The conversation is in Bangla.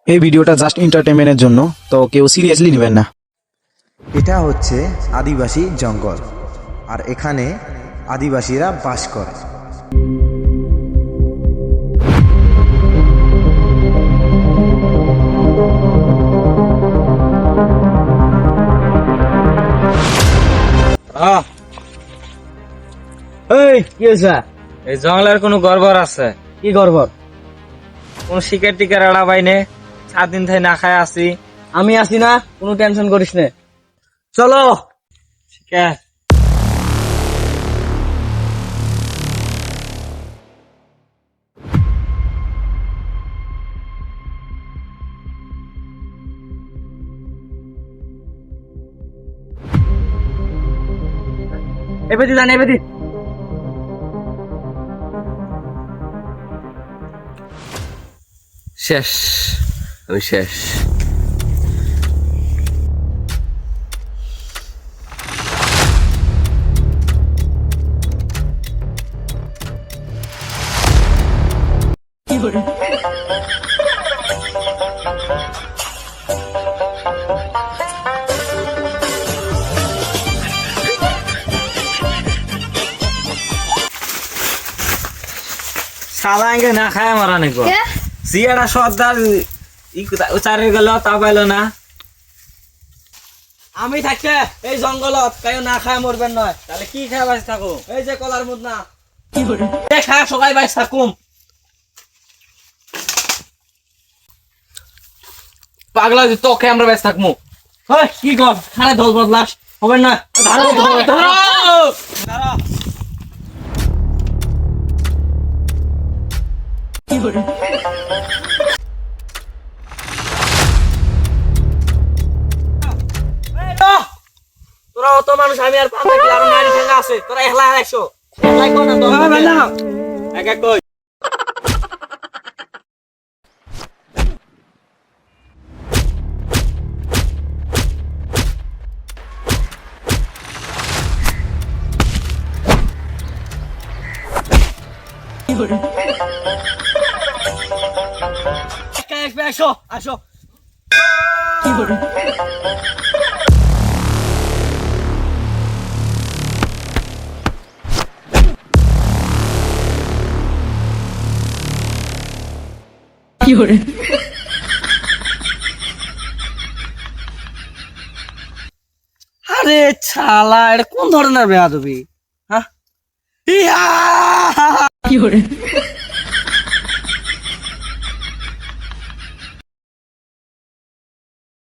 এই ভিডিওটা জাস্ট এন্টারটেইনমেন্টের জন্য, তো কেউ সিরিয়াসলি নেবেন না। এটা হচ্ছে আদিবাসী জঙ্গল, আর এখানে আদিবাসীরা বাস করে। এই কি হয়েছে? এই জঙ্গলের কোনো গড়বড় আছে? কি গড়বড়? কোন শিকার টিকার এড়া বাইনে 7 দিন থেকে না খায় আছি। আমি আছি না, কোনো টেনশন করিস না। চলো। শিকার এবেদি জান, এবেদি। শেষ, আমি শেষ। শালা আগে না খায় মারা নাকি সিয়াটা সর্দার উচারে গেল তা পাইলো না। আমি থাকতে এই জঙ্গলত কেউ না খায় মরবেন নয়। তাহলে কি খায় বাঁচে থাকো? এই যে কলার মুদ না খা, সবাই বাইস থাকুম। পাগলা যে তোকে আমরা ব্যস্ত থাকবো। ওই কি কর, খানে দল বদলাস হবে না। ধরো ধরো ধরো। তোরা অত মানুষ, আমি আর পাঁচ কি আরো নারী ঠেঙ্গা আছে, তোরা একলা একশো একলাই কর না। এক এক কই আসো আসো। আরে ছালা, এটা কোন ধরনের বেয়াদবি? হ্যাঁ,